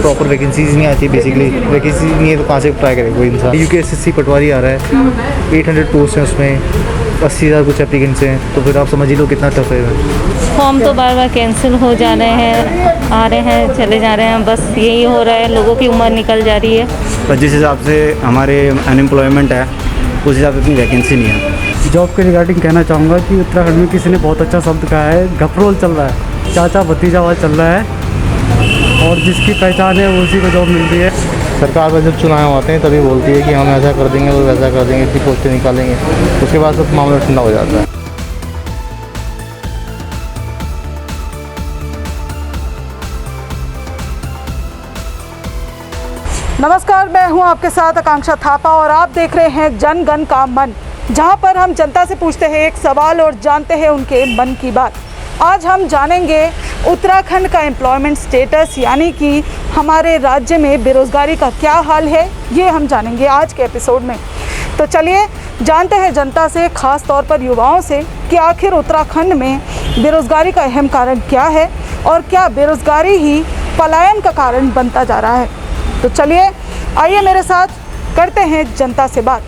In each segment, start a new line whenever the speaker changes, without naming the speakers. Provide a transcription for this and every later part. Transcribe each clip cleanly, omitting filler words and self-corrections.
Proper vacancies नहीं आती, basically vacancy नहीं है तो कहाँ से ट्राई करेगा कोई इंसान। UKSSC पटवारी आ रहा है, 800 पोस्ट हैं, उसमें 80,000 कुछ एप्लीकेंट्स हैं, तो फिर आप समझ ही लो कितना टफ है।
फॉर्म तो बार बार कैंसिल हो जा रहे हैं, आ रहे हैं चले जा रहे हैं, बस यही हो रहा है, लोगों की उम्र निकल जा रही है।
पर जिस हिसाब से हमारे अनएम्प्लॉयमेंट है उस हिसाब से इतनी वैकेंसी नहीं है।
जॉब के रिगार्डिंग कहना चाहूँगा कि उत्तराखंड में किसी ने बहुत अच्छा शब्द कहा है, घपरोल चल रहा है, चाचा भतीजा वाला चल रहा है, और जिसकी पहचान है उसी को जॉब मिल रही है।
सरकार में जब चुनाव आते हैं तभी बोलती है कि हम ऐसा कर देंगे, वो वैसा कर देंगे, इतनी पोस्टें निकालेंगे, उसके बाद सब मामला ठंडा हो जाता है।
नमस्कार, मैं हूं आपके साथ आकांक्षा थापा और आप देख रहे हैं जन गण का मन, जहां पर हम जनता से पूछते हैं एक सवाल और जानते हैं उनके मन की बात। आज हम जानेंगे उत्तराखंड का एम्प्लॉयमेंट स्टेटस, यानी कि हमारे राज्य में बेरोज़गारी का क्या हाल है, ये हम जानेंगे आज के एपिसोड में। तो चलिए जानते हैं जनता से, ख़ास तौर पर युवाओं से, कि आखिर उत्तराखंड में बेरोज़गारी का अहम कारण क्या है और क्या बेरोज़गारी ही पलायन का कारण बनता जा रहा है। तो चलिए आइए मेरे साथ करते हैं जनता से बात।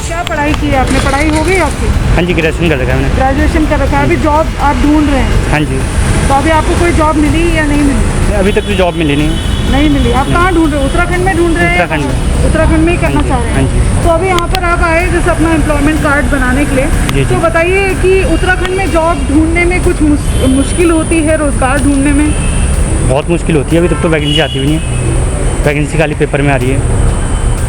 क्या पढ़ाई की है आपने? पढ़ाई हो गई आपकी?
हाँ जी, ग्रेजुएशन कर रखा है मैंने।
ग्रेजुएशन कर रखा है, अभी जॉब आप ढूंढ रहे हैं?
हाँ जी।
तो अभी आपको कोई जॉब मिली या नहीं मिली?
अभी तक तो जॉब मिली नहीं।
नहीं मिली। आप कहाँ ढूंढ रहे हो? उत्तराखंड में ढूंढ रहे हैं?
उत्तराखंड में।
उत्तराखंड में ही करना चाह रहे
हाँ
हैं?
जी।
तो अभी यहाँ पर आप आए जैसे अपना एम्प्लॉयमेंट कार्ड बनाने के लिए, तो बताइए कि उत्तराखंड में जॉब ढूंढने में कुछ मुश्किल होती है, रोज़गार ढूंढने में?
बहुत मुश्किल होती है, अभी तक तो वैकेंसी आती भी नहीं है। वैकेंसी खाली पेपर में आ रही है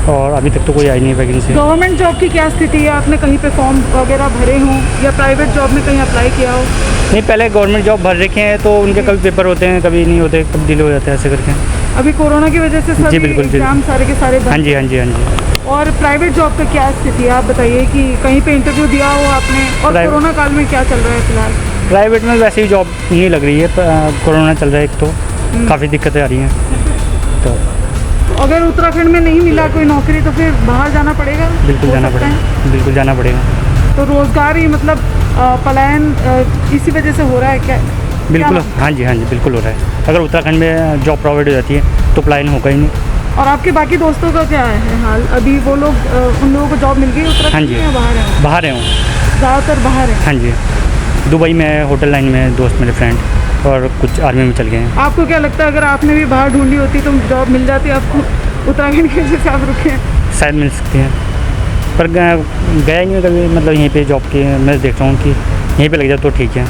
और अभी तक तो कोई आई नहीं है वैकेंसी।
गवर्नमेंट जॉब की क्या स्थिति है? आपने कहीं पे फॉर्म वगैरह भरे हों या प्राइवेट जॉब में कहीं अप्लाई किया हो?
नहीं, पहले गवर्नमेंट जॉब भर रखे हैं तो उनके कभी पेपर होते हैं, कभी नहीं होते, कभी डिले हो जाते हैं, ऐसे करके।
अभी कोरोना की वजह से सभी
बिल्कुल,
एग्जाम सारे के सारे बंद।
हाँ जी, हाँ जी, हाँ जी।
और प्राइवेट जॉब का क्या स्थिति है? आप बताइए कि कहीं पे इंटरव्यू दिया हो आपने, और कोरोना काल में क्या चल रहा है फिलहाल?
प्राइवेट में वैसे ही जॉब नहीं लग रही है, कोरोना चल रहा है, एक तो काफ़ी दिक्कतें आ रही हैं। तो
अगर उत्तराखंड में नहीं मिला कोई नौकरी तो फिर बाहर जाना पड़ेगा?
बिल्कुल जाना पड़ेगा, बिल्कुल जाना पड़ेगा।
तो रोज़गार ही मतलब पलायन इसी वजह से हो रहा है क्या?
बिल्कुल, हाँ जी, हाँ जी, बिल्कुल हो रहा है। अगर उत्तराखंड में जॉब प्रोवाइड हो जाती है तो पलायन होगा ही नहीं।
और आपके बाकी दोस्तों का क्या है हाल? अभी वो लोग उन लोगों को जॉब मिल गई उत्तराखंड?
हाँ जी,
में या बाहर है?
बाहर है हूँ।
ज़्यादातर बाहर है?
हाँ जी, दुबई में होटल लाइन में दोस्त मेरे फ्रेंड, और कुछ आर्मी में चल गए हैं।
आपको क्या लगता है अगर आपने भी बाहर ढूंढी होती तो जॉब मिल जाती आपको? उत्तराखंड की वजह से आप रुके हैं?
शायद मिल सकती हैं, पर गया ही नहीं कभी, मतलब यहीं पे जॉब की मैं देखता हूँ कि यहीं पे लग जाए तो ठीक है।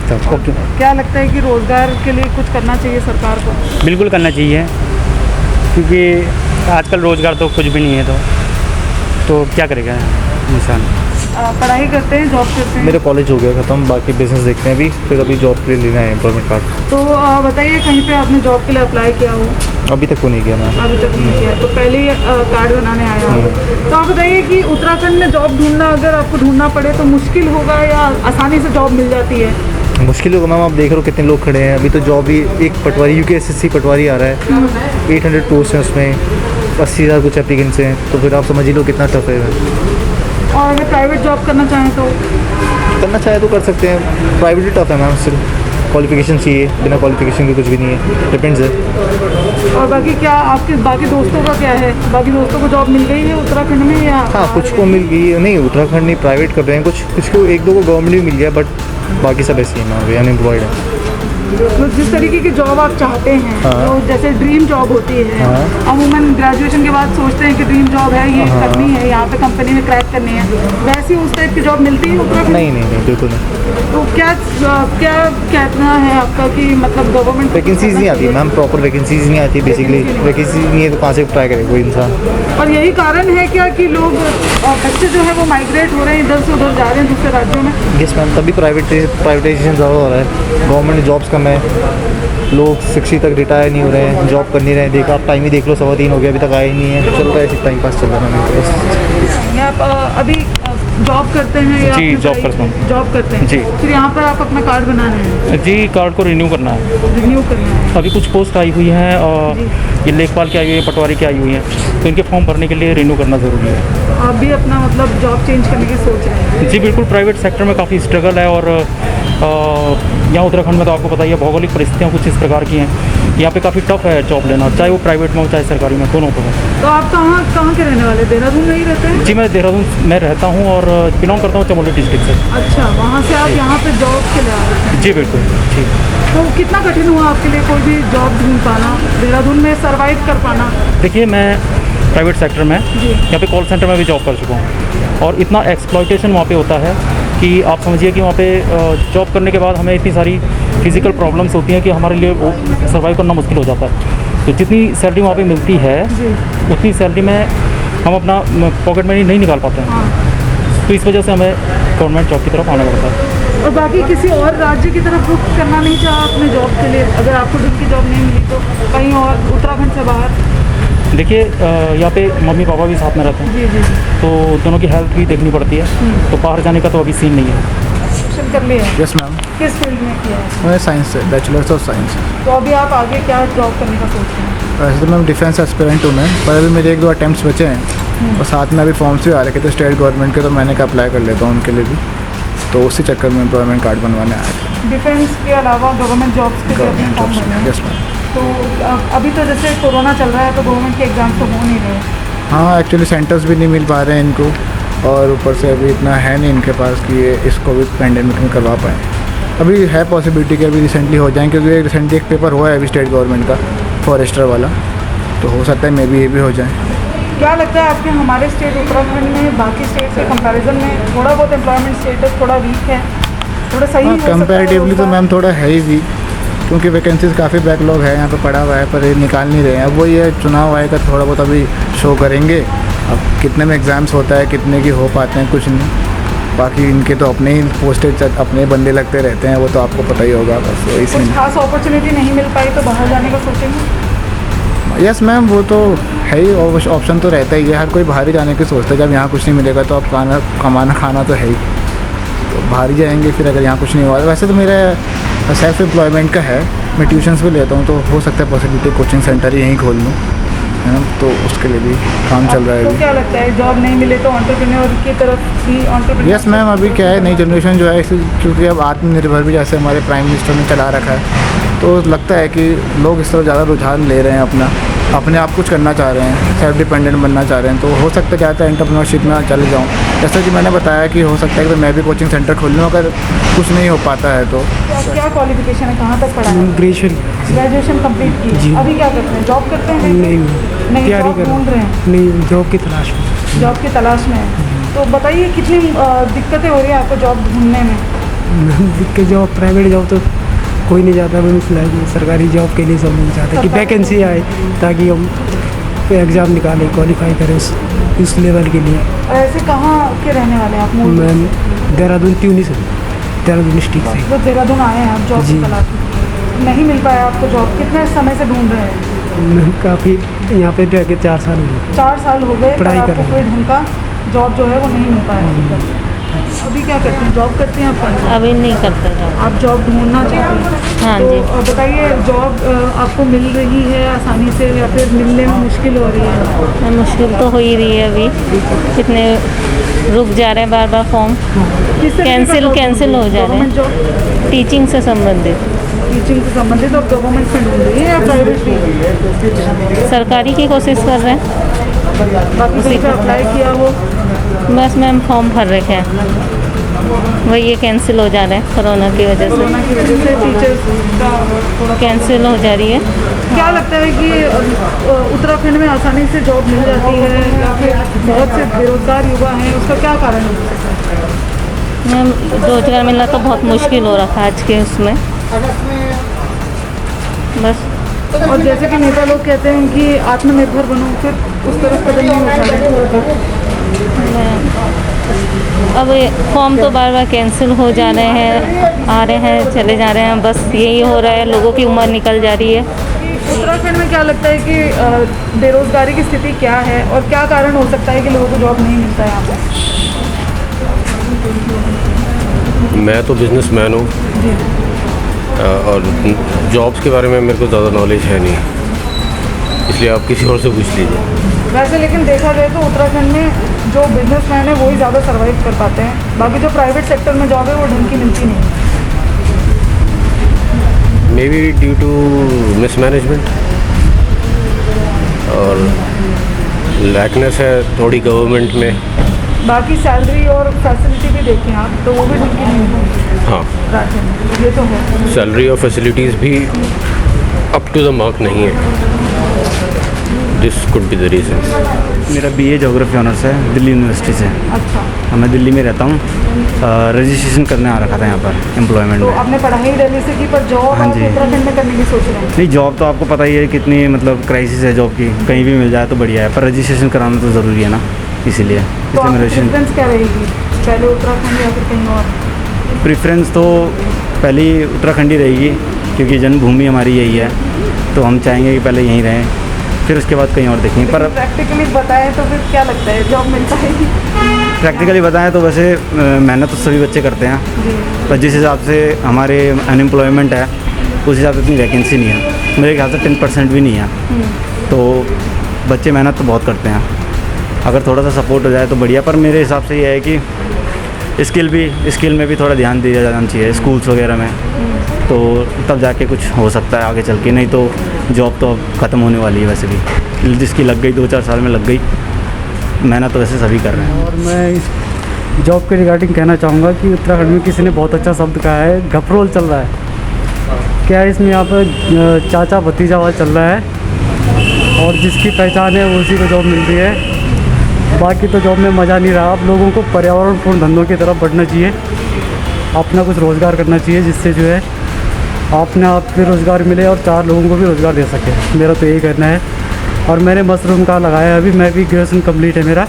तो ओके,
क्या लगता है कि रोज़गार के लिए कुछ करना चाहिए सरकार को?
बिल्कुल करना चाहिए, क्योंकि आजकल रोज़गार तो कुछ भी नहीं है, तो क्या करेगा इंसान।
पढ़ाई करते हैं, जॉब करते हैं?
मेरा कॉलेज हो गया ख़त्म, बाकी बिजनेस देखते हैं अभी, फिर अभी जॉब के लिए लेना है एम्प्लॉयमेंट कार्ड।
तो बताइए कहीं पे आपने जॉब के लिए अप्लाई किया हो?
अभी तक को नहीं किया मैं।
अभी तक नहीं किया, तो पहले ही कार्ड बनाने आया हो। तो आप बताइए कि उत्तराखंड में जॉब ढूंढना, अगर आपको ढूंढना पड़े तो मुश्किल होगा या आसानी से जॉब मिल जाती है?
मुश्किल होगा मैम, आप देख रहे हो कितने लोग खड़े हैं। अभी तो जॉब ही एक पटवारी UKSSC पटवारी आ रहा है, 800 पोस्ट हैं, उसमें 80,000 कुछ एप्लीकेंट्स हैं, तो फिर आप समझ ही लो कितना टफ है।
और अगर प्राइवेट जॉब करना चाहें तो?
करना चाहे तो कर सकते हैं, प्राइवेट ही टफ है मैम, सिर्फ क्वालिफिकेशन चाहिए, बिना क्वालिफिकेशन के कुछ भी नहीं है, डिपेंड्स है।
और बाकी क्या आपके बाकी दोस्तों का क्या है? बाकी दोस्तों को जॉब मिल गई है उत्तराखंड में या?
हाँ, कुछ को मिल गई है, नहीं उत्तराखंड नहीं, प्राइवेट कर रहे हैं, कुछ को, एक दो को गवर्नमेंट भी मिल गया, बट बाकी सब ऐसे ही है, अनएम्प्लॉयड है।
तो जिस तरीके की जॉब आप चाहते हैं, तो जैसे ड्रीम जॉब होती है, अमूमन ग्रेजुएशन के बाद सोचते हैं कि ड्रीम जॉब है ये करनी है, यहाँ पे कंपनी में क्रैक करनी है, वैसी उस टाइप की जॉब मिलती है उत्तराखंड?
नहीं, बिल्कुल नहीं।
तो क्या कहना है आपका कि मतलब गवर्नमेंट
वैकेंसीज नहीं आती मैम, प्रॉपर वैकेंसीज नहीं आती, बेसिकली वैकेंसी नहीं है तो कहाँ से ट्राई करेगा कोई इंसान।
और यही कारण है क्या कि लोग बच्चे जो है वो माइग्रेट हो रहे हैं, इधर से उधर जा रहे हैं दूसरे राज्यों में?
यस मैम, तभी प्राइवेटाइजेशन ज़्यादा हो रहा है, गवर्नमेंट जॉब्स कम है, लोग 60 तक रिटायर नहीं हो रहे हैं, जॉब कर नहीं रहे हैं। देखो आप टाइम ही देख लो, 3:15 हो गया, अभी तक आए ही नहीं है, चल रहा है, टाइम पास चल रहा है।
आप अभी जॉब करते हैं या?
जी, जॉब करता हूँ।
जॉब करते हैं
जी।
फिर यहाँ पर आप अपना कार्ड बना रहे हैं?
जी, कार्ड को रिन्यू करना है।
रिन्यू करना है।
अभी कुछ पोस्ट आई हुई हैं और ये लेखपाल की आई हुई है, पटवारी की आई हुई है, तो इनके फॉर्म भरने के लिए रिन्यू करना ज़रूरी है।
आप भी अपना मतलब जॉब चेंज करने की सोच रहे हैं?
जी बिल्कुल, प्राइवेट सेक्टर में काफ़ी स्ट्रगल है और यहाँ उत्तराखंड में तो आपको पता ही है भौगोलिक परिस्थितियाँ कुछ इस प्रकार की हैं, यहाँ पे काफ़ी टफ है जॉब लेना, चाहे वो प्राइवेट में हो चाहे सरकारी में, दोनों को हो।
तो आप कहाँ के रहने वाले, देहरादून में ही रहते हैं?
जी मैं देहरादून में रहता हूँ और बिलोंग करता हूँ चमोली डिस्ट्रिक्ट से।
अच्छा, वहाँ से आप यहाँ पे जॉब के लिए आ रहे हैं?
जी बिल्कुल जी।
तो कितना कठिन हुआ आपके लिए कोई भी जॉब ढूंढ पाना, देहरादून में सर्वाइव कर पाना?
देखिए मैं प्राइवेट सेक्टर में यहाँ पे कॉल सेंटर में भी जॉब कर चुका हूँ और इतना एक्सप्लॉयटेशन वहाँ पे होता है कि आप समझिए कि वहाँ पे जॉब करने के बाद हमें इतनी सारी फिज़िकल प्रॉब्लम्स होती हैं कि हमारे लिए वो सर्वाइव करना मुश्किल हो जाता है। तो जितनी सैलरी वहाँ पे मिलती है उतनी सैलरी में हम अपना पॉकेट मनी नहीं निकाल पाते हैं, तो इस वजह से हमें गवर्नमेंट जॉब की तरफ आना पड़ता है।
और बाकी किसी और राज्य की तरफ रुख करना नहीं चाहा अपने जॉब के लिए? अगर आपको दिन की जॉब नहीं मिली तो कहीं और उत्तराखंड से बाहर?
देखिए यहाँ पे मम्मी पापा भी साथ में रहते हैं,
जी,
तो दोनों की हेल्थ भी देखनी पड़ती है, तो बाहर जाने का तो अभी सीन नहीं है।
ऑप्शन कर लिया?
यस मैम,
किस फील्ड में किया है?
मैं साइंस से, बैचलर्स ऑफ साइंस।
तो अभी आप आगे क्या जॉब करने का सोच रहे हैं?
वैसे तो मैम डिफेंस एस्पिरेंट हूँ मैं, पर अभी मेरे 1-2 अटैम्प्ट्स बचे हैं और साथ में अभी फॉर्म्स भी आ रखे थे स्टेट गवर्नमेंट के, तो मैंने कहा अप्लाई कर लेता हूँ उनके लिए भी, तो उसी चक्कर में एम्प्लॉयमेंट कार्ड बनवाने आया था।
डिफेंस के अलावा गवर्नमेंट जॉब्स के लिए अपने फॉर्म भरने हैं?
Yes ma'am.
तो अभी तो जैसे कोरोना चल रहा है तो गवर्नमेंट के एग्जाम तो हो नहीं रहे।
हाँ एक्चुअली सेंटर्स भी नहीं मिल पा रहे हैं इनको, और ऊपर से अभी इतना है नहीं इनके पास कि ये इस कोविड पैंडेमिक में करवा पाएँ। अभी है पॉसिबिलिटी कि अभी रिसेंटली हो जाए, क्योंकि रिसेंटली एक पेपर हुआ है अभी स्टेट गवर्नमेंट का फॉरेस्टर वाला, तो हो सकता है मे बी ये भी हो जाए।
क्या लगता है आपके हमारे स्टेट उत्तराखंड में बाकी स्टेट के कंपैरिजन में थोड़ा बहुत एम्प्लॉयमेंट स्टेटस थोड़ा वीक है, थोड़ा सही हो सकता है?
कंपैरेटिवली तो मैम थोड़ा है ही वीक, क्योंकि वैकेंसीज काफ़ी बैकलॉग है यहाँ पे पड़ा हुआ है, पर ये निकाल नहीं रहे हैं। अब वही है, चुनाव आएगा थोड़ा बहुत अभी शो करेंगे, अब कितने में एग्ज़ाम्स होता है, कितने की हो पाते हैं, कुछ नहीं। बाकी इनके तो अपने ही पोस्टेज अपने बंदे लगते रहते हैं, वो तो आपको पता ही होगा। बस वही
कुछ
सीन।
खास अपॉर्चुनिटी नहीं मिल पाई तो बाहर जाने का सोचेंगे?
यस मैम, वो तो है ही, ऑप्शन तो रहता ही है, हर कोई बाहर ही जाने की सोचता है। जब यहाँ कुछ नहीं मिलेगा तो अब कमाना खाना तो है ही, तो बाहर ही जाएंगे फिर अगर यहाँ कुछ नहीं हुआ। वैसे तो मेरा सेल्फ एम्प्लॉयमेंट का है, मैं ट्यूशन्स भी लेता हूँ, तो हो सकता है पॉसिबिलिटी कोचिंग सेंटर यहीं खोल लूँ, है ना, तो उसके लिए भी काम चल रहा है
तो
अभी।
क्या लगता है जॉब नहीं मिले तो एंटरप्रेन्योर की तरफ भी एंटरप्रेन्योर?
यस मैम, अभी क्या है, नई जनरेशन जो है क्योंकि अब आत्मनिर्भर भी जैसे हमारे प्राइम मिनिस्टर ने चला रखा है, तो लगता है कि लोग इस तरफ ज़्यादा रुझान ले रहे हैं, अपने आप कुछ करना चाह रहे हैं, सेल्फ डिपेंडेंट बनना चाह रहे हैं, तो हो सकता है ज़्यादा एंटरप्रेन्योरशिप में चले जाऊँ। जैसा कि मैंने बताया कि हो सकता है कि मैं भी कोचिंग सेंटर खोल लूँ अगर कुछ नहीं हो पाता है तो।
क्या क्वालिफिकेशन है, कहाँ तक पढ़ा है? ग्रेजुएशन कंप्लीट की, अभी क्या करते हैं, जॉब करते हैं? नहीं,
तैयारी
जॉब
कर रहे हैं।
ढूंढ रहे हैं?
नहीं, जॉब की तलाश में।
जॉब की तलाश में है। तो बताइए कितनी दिक्कतें हो रही हैं आपको जॉब ढूंढने में?
दिक्कत जॉब, प्राइवेट जॉब तो कोई नहीं जाता, मैं फिलहाल सरकारी जॉब के लिए सब नहीं चाहता कि वैकेंसी आए ताकि हम एग्ज़ाम निकालें, क्वालिफाई करें उस लेवल के लिए।
ऐसे कहाँ के रहने वाले हैं आप?
मैं देहरादून ट्यूनी से, देहरादून डिस्ट्रिक्ट से।
तो देहरादून आए हैं आप जॉब की तलाश में, नहीं मिल पाया आपको जॉब? कितने समय से ढूंढ रहे हैं?
मैं काफ़ी यहाँ पे रह के 4 साल हो गए।
4 साल हो गए,
पढ़ाई
पर
कर
आपको
रहे
कोई ढंग का जॉब जो है वो नहीं मिल पाया। अभी क्या करते हैं, जॉब करते हैं आप?
अभी नहीं करते जॉब।
आप जॉब ढूंढना चाहते हैं?
हाँ
तो
जी।
बताइए जॉब आपको मिल रही है आसानी से या फिर मिलने में मुश्किल हो रही है?
मुश्किल तो हो ही रही है, अभी कितने रुक जा रहे हैं, बार बार फॉर्म
किस तरीके का
कैंसिल
job
कैंसिल हो जा रहे
गवर्नमेंट जॉब?
हैं, टीचिंग से संबंधित।
टीचिंग से संबंधित आप गवर्नमेंट में ढूंढ रही है या प्राइवेट भी?
सरकारी की कोशिश कर रहे हैं,
बाकी कहीं पे अप्लाई किया हो?
बस मैम फॉर्म भर रखे हैं, वही ये कैंसिल हो जा रहे हैं कोरोना की वजह से,
कोरोना की वजह से टीचर्स का थोड़ा
कैंसिल हो जा रही है।
क्या लगता है कि उत्तराखंड में आसानी से जॉब मिल जाती है या फिर बहुत से बेरोजगार युवा हैं, उसका क्या कारण है?
मैम रोजगार मिलना तो बहुत मुश्किल हो रखा है आज के उसमें, बस।
और जैसे कि नेता लोग कहते हैं कि आत्मनिर्भर बनो, फिर उस तरफ कदम नहीं उठा रहे।
अब ये फॉर्म तो बार बार कैंसिल हो जा रहे हैं, आ रहे हैं चले जा रहे हैं, बस यही हो रहा है, लोगों की उम्र निकल जा रही है।
उत्तराखंड में क्या लगता है कि बेरोजगारी की स्थिति क्या है और क्या कारण हो सकता है कि लोगों को जॉब नहीं मिलता है यहाँ पर?
मैं तो बिजनेसमैन हूँ और जॉब्स के बारे में मेरे को ज़्यादा नॉलेज है नहीं, इसलिए आप किसी और से पूछ लीजिए।
वैसे लेकिन देखा जाए तो उत्तराखंड में जो बिजनेसमैन है वही ज़्यादा सर्वाइव कर पाते हैं, बाकी जो प्राइवेट सेक्टर में जॉब है वो ढंग की मिलती नहीं है।
May be due to mismanagement और लैकनेस है थोड़ी गवर्नमेंट में।
बाकी सैलरी और फैसिलिटी भी देखें आप तो वो भी ढंग की नहीं है
हाँ,
राज्य में, ये तो है।
सैलरी और फैसिलिटीज़ भी अप टू द मार्क नहीं है। This could be the reason.
मेरा बीए ज्योग्राफी ऑनर्स है दिल्ली यूनिवर्सिटी से।
अच्छा,
मैं दिल्ली में रहता हूँ। रजिस्ट्रेशन करने आ रखा था यहाँ पर एम्प्लॉयमेंट
तो
में।
आपने पढ़ाई दिल्ली से की पर जॉब
हाँ
आप
जी।
उत्तराखंड में करने की सोच रहे हैं?
नहीं, जॉब तो आपको पता ही है कितनी मतलब क्राइसिस है जॉब की, कहीं भी मिल जाए तो बढ़िया है, पर रजिस्ट्रेशन कराना तो ज़रूरी है ना, इसीलिए
तो
इसलिए
आपकी
मैं रजिस्ट्रेशन।
प्रेफरेंस क्या रहेगी, पहले उत्तराखंड या फिर कहीं और?
प्रेफरेंस तो पहले ही उत्तराखंड ही रहेगी क्योंकि जन्मभूमि हमारी यही है, तो हम चाहेंगे कि पहले यहीं रहें, फिर उसके बाद कहीं और देखेंगे। पर
प्रैक्टिकली बताएं तो फिर क्या लगता है जॉब मिलता है?
प्रैक्टिकली बताएं तो वैसे मेहनत तो सभी बच्चे करते हैं, पर जिस हिसाब से हमारे अनएम्प्लॉयमेंट है उस हिसाब से इतनी वैकेंसी नहीं है, मेरे ख्याल से 10% भी नहीं है। तो बच्चे मेहनत तो बहुत करते हैं, अगर थोड़ा सा सपोर्ट हो जाए तो बढ़िया। पर मेरे हिसाब से ये है कि स्किल में भी थोड़ा ध्यान दिया जाना चाहिए स्कूल्स वगैरह में, तो तब जाके कुछ हो सकता है आगे चल के, नहीं तो जॉब तो अब ख़त्म होने वाली है वैसे भी, जिसकी लग गई 2-4 साल में लग गई, मेहनत तो वैसे सभी कर रहे हैं।
और मैं इस जॉब के रिगार्डिंग कहना चाहूँगा कि उत्तराखंड में किसी ने बहुत अच्छा शब्द कहा है, घपरोल चल रहा है। क्या है इसमें यहाँ पर चाचा भतीजावाद चल रहा है और जिसकी पहचान है उसी को जॉब मिल रही है, बाकी तो जॉब में मज़ा नहीं रहा। आप लोगों को पर्यावरणपूर्ण धंधों की तरफ बढ़ना चाहिए, अपना कुछ रोज़गार करना चाहिए जिससे जो है अपने आप भी रोज़गार मिले और 4 लोगों को भी रोज़गार दे सके, मेरा तो यही कहना है। और मैंने मशरूम का लगाया है अभी, मैं भी ग्रेजुएशन कंप्लीट है मेरा,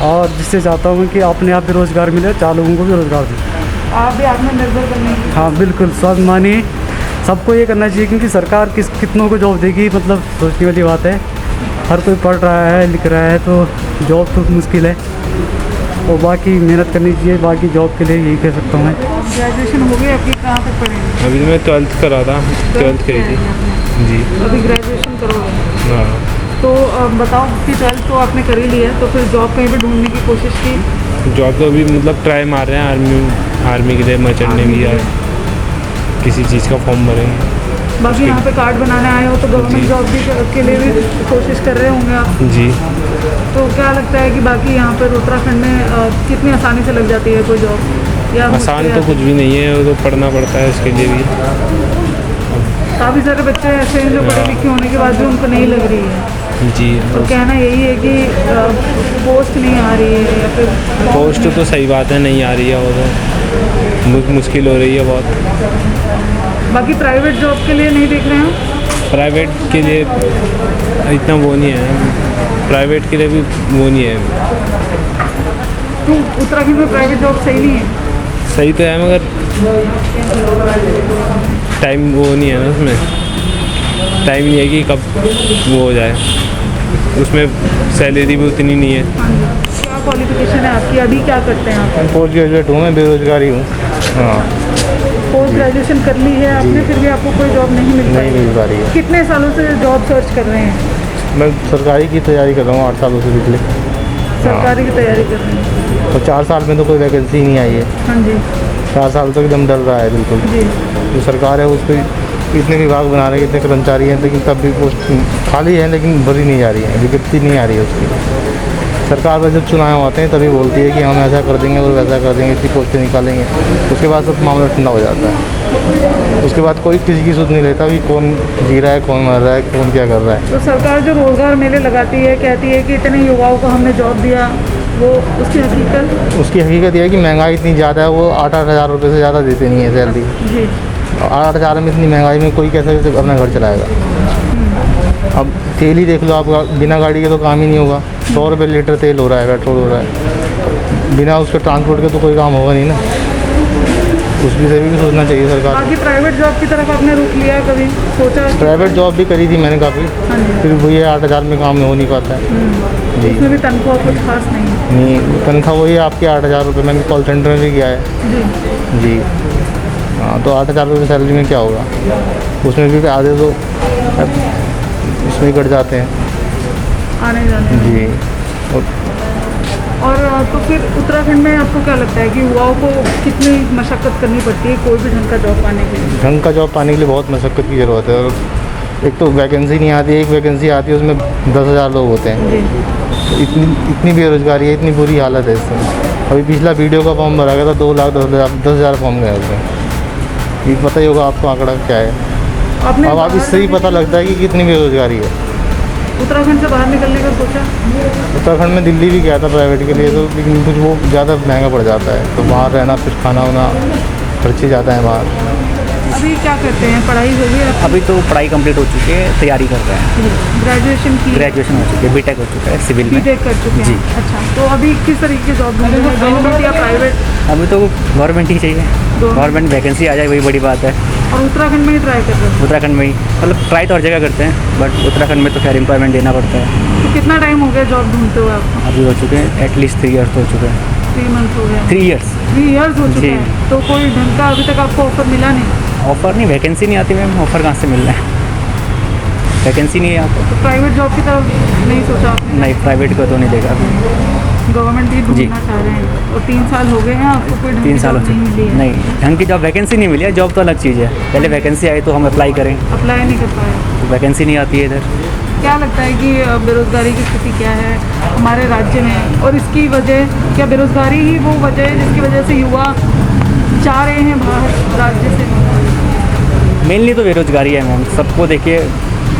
और जिससे चाहता हूँ कि अपने आप भी रोज़गार मिले, 4 लोगों को भी रोज़गार दे।
आप भी आत्मनिर्भर बनने की?
हाँ बिल्कुल, स्वाभिमानी सबको ये करना चाहिए, क्योंकि सरकार कितनों को जॉब देगी, मतलब सोचने वाली बात है। हर कोई पढ़ रहा है लिख रहा है तो जॉब तो मुश्किल है, और बाकी मेहनत करनी चाहिए। बाकी जॉब के लिए यही कह सकता हूँ मैं।
ग्रेजुएशन हो गई आपकी, कहाँ तक पढ़ेंगे?
अभी मैं 12th करा था, 12th करी थी जी।
अभी ग्रेजुएशन करोगे?
हाँ,
तो बताओ कि 12th तो आपने कर ही लिया, तो फिर जॉब कहीं पे ढूंढने की कोशिश की?
जॉब तो अभी मतलब ट्राई मार रहे हैं आर्मी के लिए, मर्चेंट नेवी या किसी चीज़ का फॉर्म भरेंगे।
बाकी यहाँ पे कार्ड बनाने आए हो तो गवर्नमेंट
जी।
जॉब भी के लिए भी कोशिश कर रहे होंगे आप?
जी।
तो क्या लगता है कि बाकी यहाँ पर उत्तराखंड में कितनी आसानी से लग जाती है कोई जॉब, या
आसान
मुश्किल
तो
है?
कुछ भी नहीं है, वो तो पढ़ना पड़ता है उसके लिए भी।
काफ़ी सारे बच्चे ऐसे हैं जो पढ़े लिखे होने के बाद भी उनको नहीं लग रही है,
जी।
तो कहना यही है कि पोस्ट नहीं आ रही है या फिर
पोस्ट तो सही बात है नहीं आ रही है, वो तो मुश्किल हो रही है बहुत।
बाकी प्राइवेट जॉब के लिए नहीं देख रहे हैं?
प्राइवेट के लिए इतना वो नहीं है, प्राइवेट के लिए भी वो नहीं है।
तो उत्तराखंड में प्राइवेट जॉब सही नहीं है?
सही तो है मगर टाइम वो नहीं है ना उसमें, टाइम नहीं है कि कब वो हो जाए, उसमें सैलरी भी उतनी नहीं है।
क्या क्वालिफिकेशन है आपकी, अभी क्या करते हैं आप?
पोस्ट ग्रेजुएट हूँ मैं, बेरोजगारी हूँ। हाँ,
पोस्ट ग्रेजुएशन कर ली है आपने, फिर भी आपको कोई जॉब नहीं मिल
नहीं मिल पा रही है।
कितने सालों से जॉब सर्च कर रहे हैं?
मैं सरकारी की तैयारी कर रहा हूँ 8 सालों से पिछले,
सरकारी की तैयारी कर रहे हैं?
तो 4 साल में तो कोई वैकेंसी नहीं आई है।
हाँ जी
4 साल तक एकदम डल रहा है बिल्कुल।
जी।
जो सरकार है उस पर इतने विभाग बना रहे हैं, इतने कर्मचारी हैं, लेकिन तब भी पोस्ट खाली है, लेकिन भरी नहीं जा रही है, विज्ञप्ति नहीं आ रही है उसकी। सरकार में जब चुनाव आते हैं तभी बोलती है कि हम ऐसा कर देंगे और वैसा कर देंगे, इतनी पोस्टें निकालेंगे, उसके बाद सब मामला ठंडा हो जाता है। उसके बाद कोई किसी की सुध नहीं लेता कि कौन जी रहा है, कौन मर रहा है, कौन क्या कर रहा है।
तो सरकार जो रोजगार मेले लगाती है, कहती है कि इतने युवाओं को हमने जॉब दिया, वो उसकी हकीकत?
उसकी हकीकत यह है कि महंगाई इतनी ज़्यादा है, वो 8-8 हज़ार रुपये से ज़्यादा देते नहीं है सैलरी।
जी।
8 हज़ार में इतनी महंगाई में कोई कैसे अपना घर चलाएगा। अब तेल ही देख लो आप, बिना गाड़ी के तो काम ही नहीं होगा। 100 रुपये लीटर तेल हो रहा है, पेट्रोल हो रहा है, बिना उसके ट्रांसपोर्ट के तो कोई काम होगा नहीं ना। उसकी से भी सोचना चाहिए सरकार।
बाकी प्राइवेट जॉब की तरफ आपने रुख लिया, कभी सोचा?
प्राइवेट जॉब भी करी थी मैंने काफ़ी,
हाँ जी।
फिर वही 8 हज़ार में काम हो नहीं पाता है जी।
उसमें भी तनख्वाह कुछ खास नहीं है?
नहीं, तनख्वाह वही है आपकी 8 हज़ार रुपये। मैंने कॉल सेंटर में भी किया है
जी।
जी। हाँ, तो 8 हज़ार रुपये सैलरी में क्या होगा, उसमें भी आधे तो उसमें ही कट जाते हैं
आने जाने में।
जी। और
और तो फिर उत्तराखंड में आपको क्या लगता है कि युवाओं को कितनी मशक्क़त करनी पड़ती है कोई भी ढंग का जॉब पाने के लिए?
ढंग का जॉब पाने के लिए बहुत मशक्क़त की ज़रूरत है। और एक तो वैकेंसी नहीं आती, एक वैकेंसी आती है उसमें 10,000 लोग होते हैं।
जी।
इतनी बेरोज़गारी है, इतनी बुरी हालत है इस समय। अभी पिछला वीडियो का फॉर्म भरा गया था, 2,10,000 फॉर्म गए उसमें। ये पता ही होगा आपको आंकड़ा क्या है।
आपने
अब आप इससे ही पता लगता है कि कितनी बेरोज़गारी है।
उत्तराखंड से बाहर निकलने का सोचा?
उत्तराखंड में दिल्ली भी गया था प्राइवेट के लिए, तो लेकिन कुछ वो ज़्यादा महंगा पड़ जाता है, तो वहाँ रहना फिर खाना वाना खर्चे ज़्यादा है वहाँ।
अभी क्या करते हैं, पढ़ाई हो गई आपकी?
अभी तो पढ़ाई कंप्लीट हो चुकी है, तैयारी कर रहे हैं।
ग्रेजुएशन की?
ग्रेजुएशन हो चुकी है, बीटेक हो चुका है सिविल में।
बीटेक कर चुके हैं?
जी।
अच्छा, तो अभी किस तरीके की जॉब ढूंढ रहे हैं, गवर्नमेंट या प्राइवेट?
अभी तो गवर्नमेंट ही चाहिए, गवर्नमेंट वैकेंसी आ जाए वही बड़ी बात है।
और उत्तराखंड में ही ट्राई कर रहे हैं?
उत्तराखंड में ही, मतलब ट्राई तो हर जगह करते हैं, बट उत्तराखंड में तो खैर एम्प्लॉयमेंट देना पड़ता है।
तो कितना टाइम हो गया जॉब ढूंढते हुए आपको?
अभी हो चुके हैं एटलीस्ट 3 ईयर्स तो हो चुके हैं।
3 मंथ हो गया?
3 ईयर्स।
3 ईयर्स हो चुके
जी।
हैं। तो कोई ढंग का अभी तक आपको ऑफर मिला नहीं?
ऑफ़र नहीं, वैकेंसी नहीं आती मैम, ऑफ़र कहाँ से मिल रहा है, वैकेंसी नहीं है आपको।
तो प्राइवेट जॉब की तरफ नहीं सोचा आपने?
नहीं, प्राइवेट को तो नहीं देखा।
गवर्नमेंट ही ढूंढना चाह रहे हैं। और 3 साल हो गए हैं आपको कोई ढंग
3
की
साल हो
जॉब नहीं मिली
चुके
है?
नहीं, ढंग की जॉब वैकेंसी नहीं मिली है। जॉब तो अलग चीज़ है, पहले वैकेंसी आई तो हम अप्लाई करें,
अप्लाई नहीं कर पाए?
तो वैकेंसी नहीं आती है इधर।
क्या लगता है कि बेरोज़गारी की स्थिति क्या है हमारे राज्य में, और इसकी वजह क्या बेरोज़गारी ही वो वजह है जिसकी वजह से युवा जा रहे हैं बाहर राज्य से?
मेनली तो बेरोज़गारी है मैम। सबको देखिए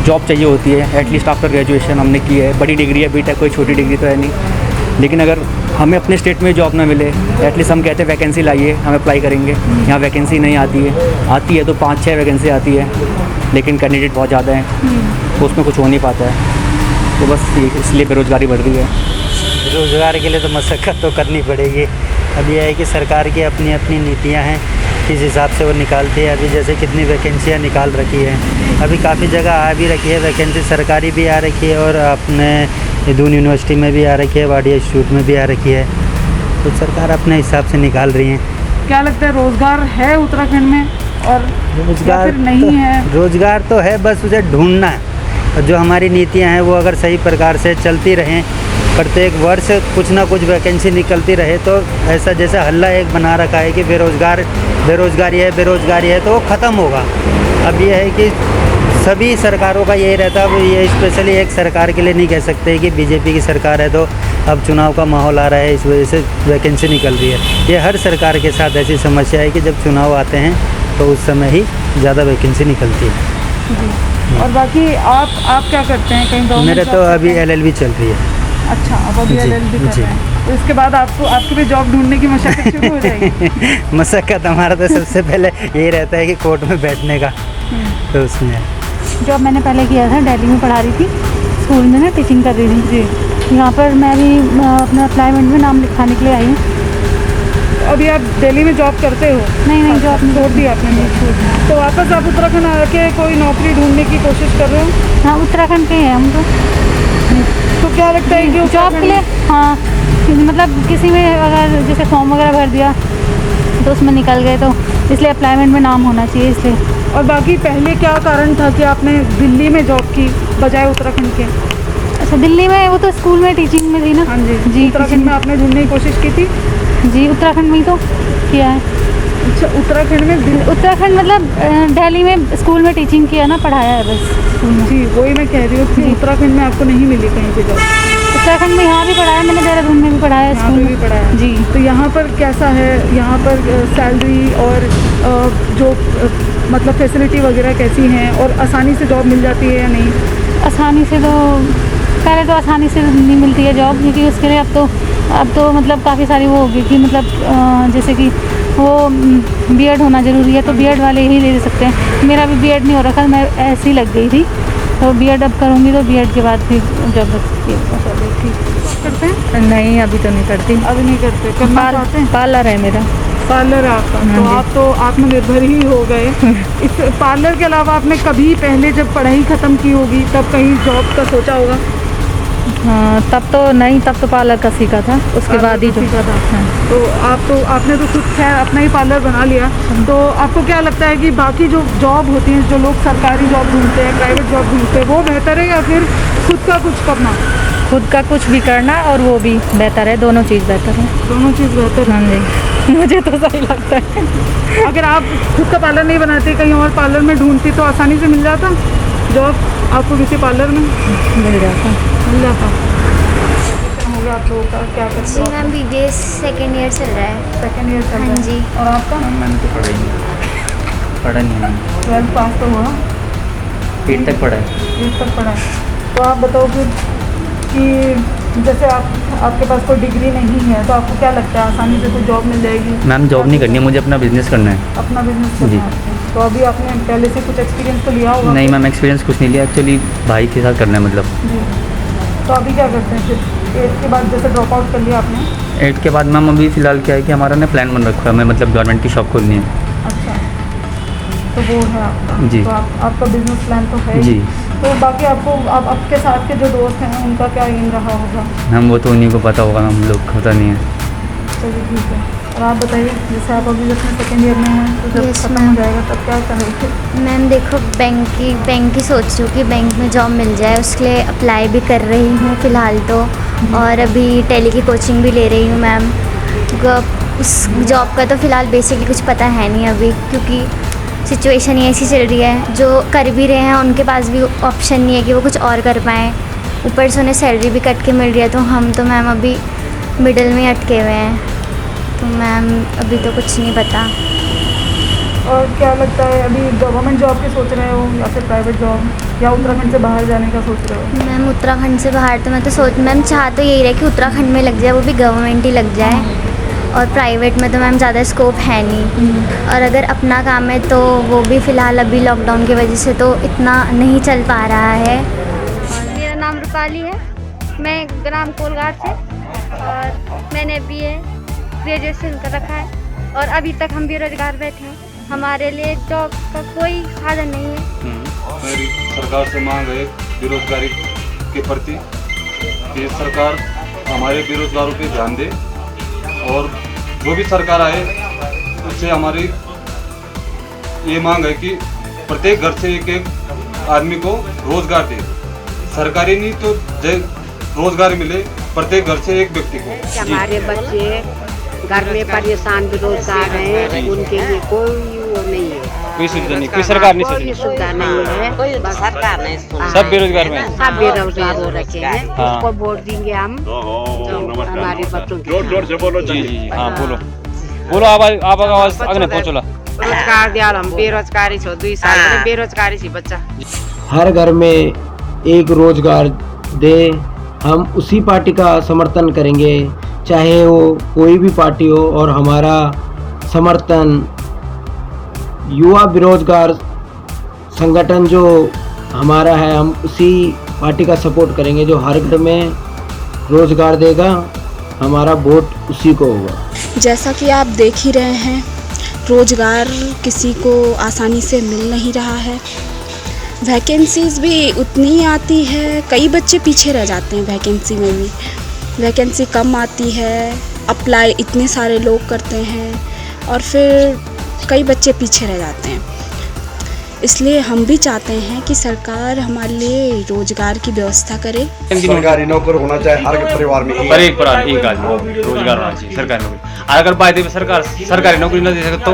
जॉब चाहिए होती है, एटलीस्ट आफ्टर ग्रेजुएशन हमने की है, बड़ी डिग्री है, बीटेक कोई छोटी डिग्री तो है नहीं। लेकिन अगर हमें अपने स्टेट में जॉब ना मिले, एटलीस्ट हम कहते हैं वैकेंसी लाइए, हम अप्लाई करेंगे। यहाँ वैकेंसी नहीं आती है तो 5-6 वैकेंसी आती है, लेकिन कैंडिडेट बहुत ज़्यादा हैं, तो उसमें कुछ हो नहीं पाता है। तो बस इसलिए बेरोज़गारी बढ़ रही है।
रोज़गार के लिए तो मशक्क़त तो करनी पड़ेगी। अब यह है कि सरकार की अपनी अपनी नीतियां हैं, किस हिसाब से वो निकालती है। अभी जैसे कितनी वैकेंसियां निकाल रखी हैं, अभी काफ़ी जगह आ भी रखी है वैकेंसी, सरकारी भी आ रखी है और अपने दून यूनिवर्सिटी में भी आ रखी है, वाडिया इंस्टीट्यूट में भी आ रखी है। तो सरकार अपने हिसाब से निकाल रही है।
क्या लगता है रोज़गार है उत्तराखंड में और
रोज़गार
नहीं है?
रोज़गार तो है, बस उसे ढूंढना है। और जो हमारी नीतियां हैं वो अगर सही प्रकार से चलती रहें, प्रत्येक वर्ष कुछ ना कुछ वैकेंसी निकलती रहे, तो ऐसा जैसे हल्ला एक बना रखा है कि बेरोज़गारी है तो वो ख़त्म होगा। अब ये है कि सभी सरकारों का यही रहता है। अब ये स्पेशली एक सरकार के लिए नहीं कह सकते कि बीजेपी की सरकार है तो अब चुनाव का माहौल आ रहा है इस वजह से वैकेंसी निकल रही है। ये हर सरकार के साथ ऐसी समस्या है कि जब चुनाव आते हैं तो उस समय ही ज़्यादा वैकेंसी निकलती है।
और बाकी आप क्या करते हैं? कहीं गवर्नमेंट
मेरा
जॉब
तो
करते
अभी
हैं?
LLB चल रही है।
अच्छा, अब अभी
जी,
LLB कर
जी।
रहे हैं, तो इसके बाद आपकी भी जॉब ढूंढने की मशक्कत शुरू हो जाएगी?
मशक्कत हमारा तो सबसे पहले यही रहता है कि कोर्ट में बैठने का, तो उसमें
जॉब मैंने पहले किया था, दिल्ली में पढ़ा रही थी, स्कूल में ना टीचिंग कर रही थी जी। यहाँ पर मैं भी अपना अप्लाईमेंट में नाम लिखाने के लिए आई हूँ।
अभी आप दिल्ली में जॉब करते हो?
नहीं, जॉब नहीं
छोड़ दी आपने? तो वापस आप उत्तराखंड आके कोई नौकरी ढूंढने की कोशिश कर रहे हो?
हाँ, उत्तराखंड के हैं हम तो।
तो क्या लगता है कि
जॉब के लिए, हाँ, मतलब किसी में अगर जैसे फॉर्म वगैरह भर दिया तो उसमें निकल गए, तो इसलिए अप्लाईमेंट में नाम होना चाहिए इसलिए।
और बाकी पहले क्या कारण था कि आपने दिल्ली में जॉब की बजाय उत्तराखंड के?
अच्छा, दिल्ली में वो तो स्कूल में टीचिंग में थी ना।
हाँ जी।
जी,
उत्तराखंड में आपने ढूंढने की कोशिश की थी?
जी, उत्तराखंड में ही तो किया है।
अच्छा, उत्तराखंड में?
उत्तराखंड मतलब दिल्ली में स्कूल में टीचिंग किया ना, पढ़ाया है बस स्कूल में।
जी, वही मैं कह रही हूँ कि उत्तराखंड में आपको नहीं मिली कहीं पे जॉब?
उत्तराखंड में यहाँ भी पढ़ाया मैंने, देहरादून में भी पढ़ाया,
यहाँ
स्कूल
पे भी पढ़ाया
जी।
तो यहाँ पर कैसा है? यहाँ पर सैलरी और जो मतलब फैसिलिटी वगैरह कैसी हैं, और आसानी से जॉब मिल जाती है या नहीं?
आसानी से तो पहले तो आसानी से नहीं मिलती है जॉब, क्योंकि उसके लिए अब तो मतलब काफ़ी सारी वो होगी कि मतलब जैसे कि वो बीएड होना ज़रूरी है, तो बीएड वाले ही ले सकते हैं। मेरा भी बीएड नहीं हो रखा, मैं ऐसी लग गई थी, तो बीएड अब करूँगी तो बीएड के बाद फिर जॉब लग सकती है।
चलो ठीक। करते हैं?
नहीं, अभी तो नहीं करती।
अभी नहीं करते? करना चाहते हैं?
पार्लर है मेरा।
पार्लर है आपका? तो आप तो आत्मनिर्भर ही हो गए। इस पार्लर के अलावा आपने कभी पहले जब पढ़ाई ख़त्म की होगी तब कहीं जॉब का सोचा होगा?
हाँ, तब तो नहीं, तब तो पार्लर का सीखा था, उसके बाद ही
सीखा था। तो आपने तो खुद खैर अपना ही पार्लर बना लिया। तो आपको क्या लगता है कि बाकी जो जॉब होती है, जो लोग सरकारी जॉब ढूंढते हैं, प्राइवेट जॉब ढूंढते हैं, वो बेहतर है या फिर खुद का कुछ करना?
खुद का कुछ भी करना और वो भी बेहतर है, दोनों चीज़ बेहतर है।
दोनों चीज़ बेहतर
हाँ जी, मुझे तो सही लगता है।
अगर आप खुद का पार्लर नहीं बनाते, कहीं और पार्लर में ढूंढती तो आसानी से मिल जाता जॉब आपको किसी पार्लर में?
मिल जाता।
हो गया आप लोगों का, क्या करते
जी
हो?
मैम BBA सेकेंड ईयर चल रहा है।
सेकेंड ईयर चल रहा
हाँ
है।
जी।
और आपका?
मैंने तो पढ़ा ही नहीं, पढ़ा नहीं है मैंने,
12th पास तो हुआ,
8 तक पढ़ा है।
8 तक पढ़ा है। तो आप बताओ कि जैसे आपके पास कोई डिग्री नहीं है तो आपको क्या लगता है आसानी से कोई जॉब मिल जाएगी?
मैम जॉब नहीं करनी है, मुझे अपना बिजनेस करना है।
अपना बिजनेस करना
जी।
है। तो अभी आपने पहले से कुछ एक्सपीरियंस तो लिया होगा?
नहीं मैम, एक्सपीरियंस कुछ नहीं लिया, एक्चुअली भाई के साथ करना है मतलब।
जी। तो अभी क्या करते हैं फिर? 8th के बाद जैसे ड्रॉप आउट कर लिया आपने?
8 के बाद मैम अभी फ़िलहाल क्या है कि हमारा ना प्लान बन रखा है, हमें मतलब गारमेंट की शॉप खोलनी है।
अच्छा, तो वो है आपका?
जी।
तो आपका बिजनेस प्लान तो है ही।
जी।
तो बाकी आपके साथ के जो दोस्त हैं उनका क्या एम रहा होगा?
हम वो तो उन्हीं को पता होगा, हम लोग को पता नहीं है।
चलिए ठीक है। और आप बताइए, जैसे आप अभी अपने सेकेंड ईयर में हैं तो जब
Yes,
खत्म हो
ma'am.
जाएगा तब क्या करेंगे?
मैम देखो, बैंक की सोच रही हूँ कि बैंक में जॉब मिल जाए, उसके लिए अप्लाई भी कर रही हूँ फ़िलहाल तो। और अभी टैली की कोचिंग भी ले रही हूँ मैम। उस जॉब का तो फ़िलहाल बेसिकली कुछ पता है नहीं अभी, क्योंकि सिचुएशन ही ऐसी चल रही है। जो कर भी रहे हैं उनके पास भी ऑप्शन नहीं है कि वो कुछ और कर पाएँ। ऊपर से उन्हें सैलरी भी कट के मिल रही है, तो हम तो मैम अभी मिडिल में अटके हुए हैं। तो मैम अभी तो कुछ नहीं पता।
और क्या लगता है, अभी गवर्नमेंट जॉब की सोच रहे हो या फिर प्राइवेट जॉब, या उत्तराखंड से बाहर जाने का सोच रहे हो?
मैम उत्तराखंड से बाहर तो मैं तो मैम चाह तो यही रहे कि उत्तराखंड में लग जाए, वो भी गवर्नमेंट ही लग जाए। और प्राइवेट में तो मैम ज़्यादा स्कोप है नहीं। और अगर अपना काम है तो वो भी फ़िलहाल अभी लॉकडाउन की वजह से तो इतना नहीं चल पा रहा है।
मेरा नाम रूपाली है, मैं ग्राम कोलघाट से, और मैंने BA ग्रेजुएशन कर रखा है। और अभी तक हम बेरोजगार बैठे हैं, हमारे लिए जॉब का कोई साधन नहीं है।
मेरी सरकार से मांग है बेरोजगारी के प्रति कि सरकार हमारे बेरोजगारों पे ध्यान दे, और जो भी सरकार आए उससे हमारी ये मांग है कि प्रत्येक घर से एक आदमी को रोजगार दे। सरकारी नहीं तो रोजगार मिले प्रत्येक घर से एक व्यक्ति को।
हमारे बच्चे घर में परेशान बेरोजगार हैं, उनके लिए कोई वो नहीं है,
कोई सुविधा नहीं, कोई सरकार नहीं
कोई सुविधा नहीं है,
कोई
सरकार नहीं,
सब बेरोजगार में,
सब बेरोजगार हो रखे हैं।
हाँ।
उसको वोट देंगे हम, तो हमारे बच्चों की
जी जी जी हाँ बोलो बोलो, आप आवाज आगे पहुँचो ला।
रोजगार दिया, हम बेरोजगारी छो 2 साल में बेरोजगारी छी बच्चा।
हर घर में एक रोजगार दे, हम उसी पार्टी का समर्थन करेंगे, चाहे वो कोई भी पार्टी हो। और हमारा समर्थन युवा बेरोजगार संगठन जो हमारा है, हम उसी पार्टी का सपोर्ट करेंगे जो हर घर में रोजगार देगा, हमारा वोट उसी को होगा।
जैसा कि आप देख ही रहे हैं, रोजगार किसी को आसानी से मिल नहीं रहा है। वैकेंसीज़ भी उतनी आती है, कई बच्चे पीछे रह जाते हैं वैकेंसी में भी। वैकेंसी कम आती है, अप्लाई इतने सारे लोग करते हैं और फिर कई बच्चे पीछे रह जाते हैं। इसलिए हम भी चाहते हैं कि सरकार हमारे लिए रोजगार की व्यवस्था करे।
सरकारी नौकर होना चाहिए हर परिवार में,
पर एक आदमी रोजगार होना चाहिए, सरकारी नौकरी। अगर वायदे में सरकार सरकारी नौकरी न दे सके तो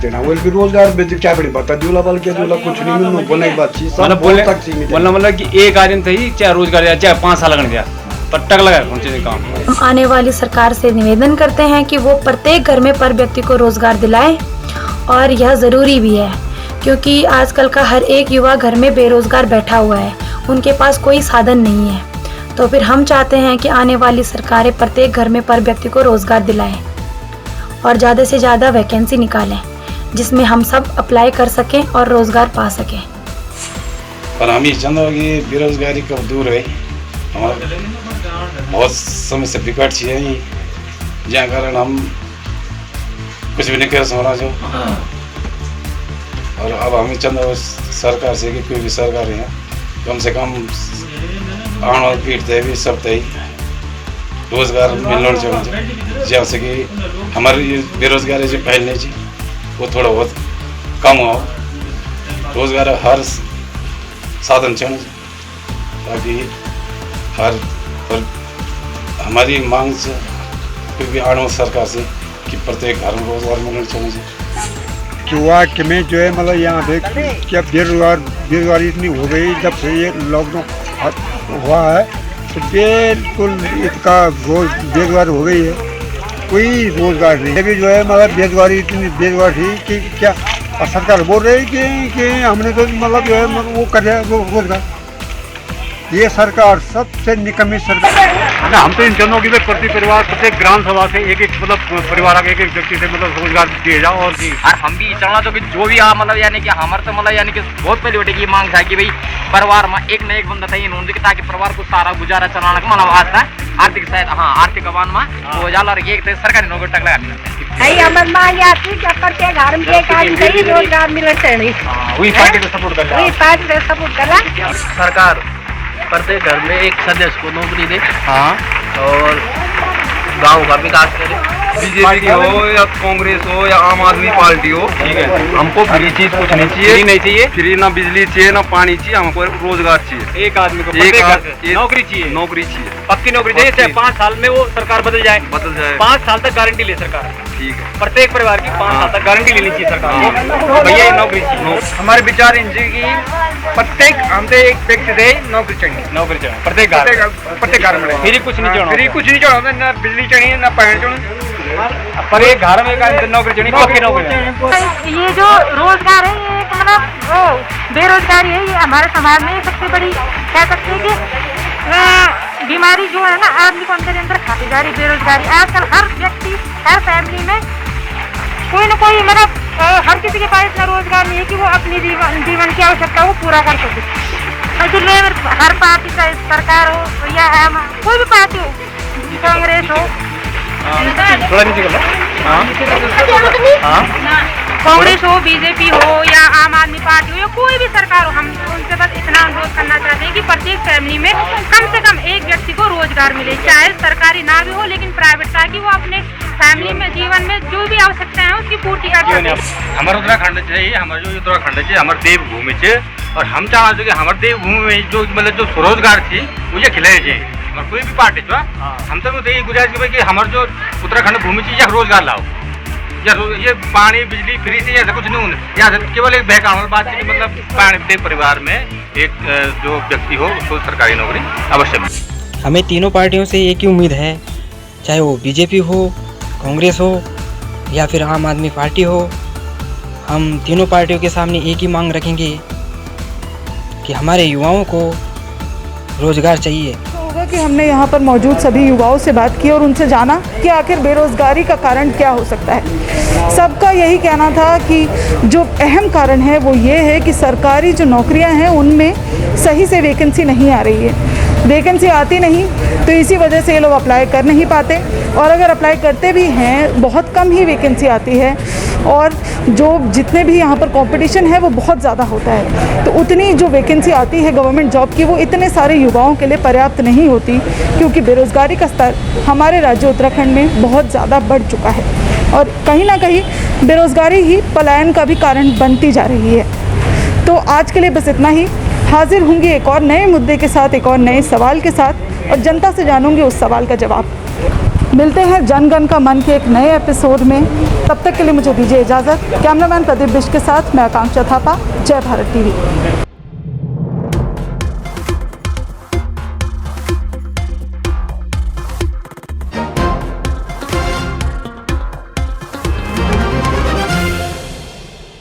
देना वो भी रोजगार क्या बड़ी बात है, दूल्हा बल के दूल्हा कुछ नहीं मिलना, बोलने की बात चीज
मतलब बोलना मतलब कि एक आदमी थे चाहे रोजगार दिया चाहे 5 साल लगन दिया पर टक लगा पहुंचे काम।
आने वाली सरकार से निवेदन करते हैं कि वो प्रत्येक घर में पर व्यक्ति को रोजगार दिलाए, और यह ज़रूरी भी है क्योंकि आजकल का हर एक युवा घर में बेरोजगार बैठा हुआ है, उनके पास कोई साधन नहीं है। तो फिर हम चाहते हैं कि आने वाली सरकारें प्रत्येक घर में पर व्यक्ति को रोजगार दिलाएं और ज़्यादा से ज़्यादा वैकेंसी निकालें जिसमें हम सब अप्लाई कर सकें और रोजगार पा सकें।
पर हम ये चाहते हैं कि बेरोजगारी कब दूर है, हमारे बहुत समस्या विकट है जहाँ कारण हम कुछ भी नहीं कर सकना जो। और अब हमें चंद सरकार से कि कोई भी सरकार है कम से कम आने वाली पीढ़ी भी सब तय रोजगार मिलना चाहिए, जैसे कि हमारी बेरोजगारी जो फैलने चाहिए वो थोड़ा बहुत कम हो, रोजगार हर साधन चाहिए ताकि पर हमारी मांग से फिर भी आने सरकार से कि प्रत्येक घर में रोजगार मिलना चाहिए।
युवा के में जो है मतलब यहाँ पे क्या बेरोजगारी इतनी हो गई जब से ये लॉकडाउन हुआ है, तो बिल्कुल इसका बेरोजगार हो गई है, कोई रोजगार नहीं। अभी जो है मतलब बेरोजगारी इतनी बेरोजगार थी कि क्या सरकार बोल रही कि हमने तो मतलब जो है वो कर रहे रोजगार। ये सरकार सबसे निकम्मी सरकार।
हम तो इन जनों की प्रति परिवार प्रत्येक ग्राम सभा से एक मतलब परिवार के एक व्यक्ति से मतलब रोजगार दिए जाओ। और
हम भी चाहना तो कि जो भी मतलब यानी कि हमारे तो मतलब यानी कि बहुत पहले बेटे की मांग था कि भाई परिवार में एक न एक बंदा था इन्होंने ताकि परिवार को सारा गुजारा चलाना का मतलब आज था आर्थिक सहायता। हाँ, आर्थिक अवान में तो जाला एक सरकारी नौकरी तक लगा
हमारी मांग आती है प्रत्येक घर में एक आदमी रोजगार मिलना चाहिए।
वही पार्टी को सपोर्ट कर
वही पार्टी को सपोर्ट कर
सरकार प्रत्येक घर में एक सदस्य को नौकरी दे। हाँ, और गांव का विकास करे।
बीजेपी हो या कांग्रेस हो या आम आदमी पार्टी हो, ठीक है, हमको फ्री चीज कुछ नहीं चाहिए।
फ्री नहीं चाहिए,
फ्री ना बिजली चाहिए ना पानी चाहिए, हमको रोजगार चाहिए।
एक आदमी को नौकरी चाहिए,
नौकरी चाहिए,
पक्की नौकरी चाहिए। चाहे 5 साल में वो सरकार बदल जाए 5 साल तक गारंटी ले सरकार।
ठीक है,
प्रत्येक परिवार की 5 साल तक गारंटी लेनी चाहिए सरकार को, भैया ये नौकरी चाहिए।
हमारे विचार इनसे की प्रत्येक हमसे एक व्यक्ति से नौकरी चाहिए।
नौकरी चाहिए प्रत्येक
घर में।
फ्री कुछ नहीं चाहिए,
फ्री कुछ नहीं चाहिए, ना बिजली चाहिए ना पानी चाहिए,
पर एक घर में नौकरी चाहिए, पक्की नौकरी।
ये जो रोजगार है ये एक मतलब वो बेरोजगारी है, ये हमारे समाज में सबसे बड़ी कह सकते हैं कि बीमारी जो है ना आदमी को अंदर खाती जा रही बेरोजगारी। आजकल हर व्यक्ति हर फैमिली में कोई ना कोई मतलब हर किसी के पास इतना रोजगार नहीं है कि वो अपनी जीवन की आवश्यकता को पूरा कर सके। इसलिए हर पार्टी का सरकार हो या कोई भी पार्टी हो, कांग्रेस हो, कांग्रेस हो, बीजेपी हो या आम आदमी पार्टी हो या कोई भी सरकार हो, हम उनसे बस इतना अनुरोध करना चाहते हैं कि प्रत्येक फैमिली में कम से कम एक व्यक्ति को रोजगार मिले, चाहे सरकारी ना भी हो लेकिन प्राइवेट, ताकि वो अपने फैमिली में जीवन में जो भी आवश्यकता है उसकी पूर्ति कर सके।
हमारा उत्तराखंड चाहिए, हमारा जो उत्तराखंड चाहिए, हमारे देवभूमि चाहिए, और हम चाहना चाहिए कि हमारे देवभूमि में जो मतलब जो स्वरोजगार थी वो ये खिलाए चाहिए। और कोई भी पार्टी जो हम तो यही गुजारिश की भाई कि हमारे जो उत्तराखंड भूमि चाहिए रोजगार लाओ, या ये पानी बिजली फ्री से ऐसा कुछ नहीं होने, यहाँ केवल एक बहकाने वाली बात है कि मतलब प्रत्येक परिवार में एक जो व्यक्ति हो उसको सरकारी नौकरी अवश्य मिले।
हमें तीनों पार्टियों से एक ही उम्मीद है, चाहे वो बीजेपी हो, कांग्रेस हो या फिर आम आदमी पार्टी हो, हम तीनों पार्टियों के सामने एक ही मांग रखेंगे कि हमारे युवाओं को रोजगार चाहिए।
होगा कि हमने यहाँ पर मौजूद सभी युवाओं से बात की और उनसे जाना कि आखिर बेरोजगारी का कारण क्या हो सकता है। सबका यही कहना था कि जो अहम कारण है वो ये है कि सरकारी जो नौकरियाँ हैं उनमें सही से वैकेंसी नहीं आ रही है, वैकेंसी आती नहीं, तो इसी वजह से ये लोग अप्लाई कर नहीं पाते, और अगर अप्लाई करते भी हैं बहुत कम ही वैकेंसी आती है, और जो जितने भी यहाँ पर कंपटीशन है वो बहुत ज़्यादा होता है, तो उतनी जो वैकेंसी आती है गवर्नमेंट जॉब की वो इतने सारे युवाओं के लिए पर्याप्त नहीं होती, क्योंकि बेरोज़गारी का स्तर हमारे राज्य उत्तराखंड में बहुत ज़्यादा बढ़ चुका है, और कहीं ना कहीं बेरोज़गारी ही पलायन का भी कारण बनती जा रही है। तो आज के लिए बस इतना ही। हाजिर होंगी एक और नए मुद्दे के साथ, एक और नए सवाल के साथ, और जनता से जानूंगी उस सवाल का जवाब। मिलते हैं जनगण का मन के एक नए एपिसोड में, तब तक के लिए मुझे दीजिए इजाज़त। कैमरामैन प्रदीप बिष्ट के साथ मैं आकांक्षा थापा, जय भारत टीवी।